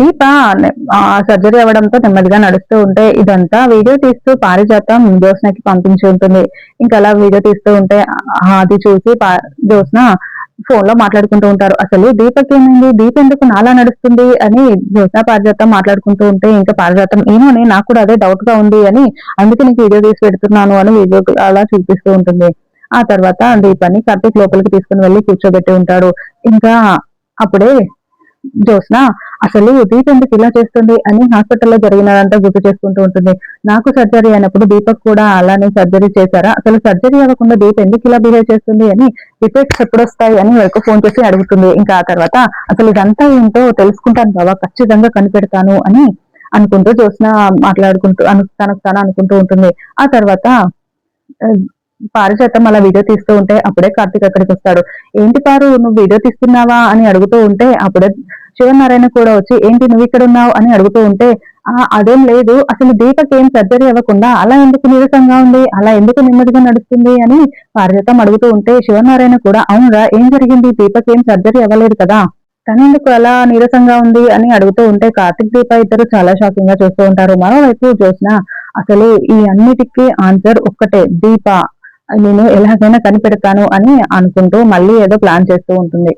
దీప surgery అవ్వడంతో నెమ్మదిగా నడుస్తూ ఉంటే ఇదంతా వీడియో తీస్తూ పారిజాతం జ్యోత్స్నకి పంపించి ఉంటుంది. ఇంకా అలా వీడియో తీస్తూ ఉంటే అది చూసి జ్యోత్స్న ఫోన్ లో మాట్లాడుకుంటూ ఉంటారు. అసలు దీపకి ఏమైంది, దీప ఎందుకు నాలా నడుస్తుంది అని జ్యోత్స్న పారిజాతం మాట్లాడుకుంటూ ఉంటే ఇంకా పారిజాతం ఏమోని నాకు కూడా అదే డౌట్ గా ఉంది అని అందుకే నీకు వీడియో తీసి పెడుతున్నాను అని వీడియో అలా చూపిస్తూ ఉంటుంది. ఆ తర్వాత దీపాన్ని కార్తీక్ లోపలికి తీసుకుని వెళ్లి కూర్చోబెట్టి ఉంటాడు. ఇంకా అప్పుడే జ్యోత్స్న అసలు దీప ఎందుకు ఇలా చేస్తుంది అని హాస్పిటల్లో జరిగినదంతా గుర్తు చేసుకుంటూ ఉంటుంది. నాకు సర్జరీ అయినప్పుడు దీపక్ కూడా అలానే సర్జరీ చేశారా, అసలు సర్జరీ అవ్వకుండా దీప ఎందుకు ఇలా బిహేవ్ చేస్తుంది అని రిపోర్ట్స్ ఎప్పుడొస్తాయి అని వరకు ఫోన్ చేసి అడుగుతుంది. ఇంకా ఆ తర్వాత అసలు ఇదంతా ఏంటో తెలుసుకుంటాను బావా, ఖచ్చితంగా కనిపెడతాను అని అనుకుంటూ జ్యోత్స్న మాట్లాడుకుంటూ తనకు తాను అనుకుంటూ ఉంటుంది. ఆ తర్వాత పారిజాతం అలా వీడియో తీస్తూ ఉంటే అప్పుడే కార్తీక్ అక్కడికి వస్తాడు. ఏంటి పారు నువ్వు వీడియో తీస్తున్నావా అని అడుగుతూ ఉంటే అప్పుడే శివనారాయణ కూడా వచ్చి ఏంటి నువ్వు ఇక్కడ ఉన్నావు అని అడుగుతూ ఉంటే అదేం లేదు, అసలు దీపక్ ఏం సర్జరీ అవ్వకుండా అలా ఎందుకు నీరసంగా ఉంది, అలా ఎందుకు నెమ్మదిగా నడుస్తుంది అని పారిజాతం అడుగుతూ ఉంటే శివనారాయణ కూడా అవునరా ఏం జరిగింది, దీపక్ ఏం సర్జరీ అవ్వలేదు కదా, తనెందుకు అలా నీరసంగా ఉంది అని అడుగుతూ ఉంటే కార్తిక్ దీప ఇద్దరు చాలా షాకింగ్ గా చూస్తూ ఉంటారు. మరోవైపు జ్యోత్స్న అసలు ఈ అన్నిటికీ ఆన్సర్ ఒక్కటే, దీప నేను ఎలాగైనా కనిపెడతాను అని అనుకుంటూ మళ్ళీ ఏదో ప్లాన్ చేస్తూ ఉంటుంది.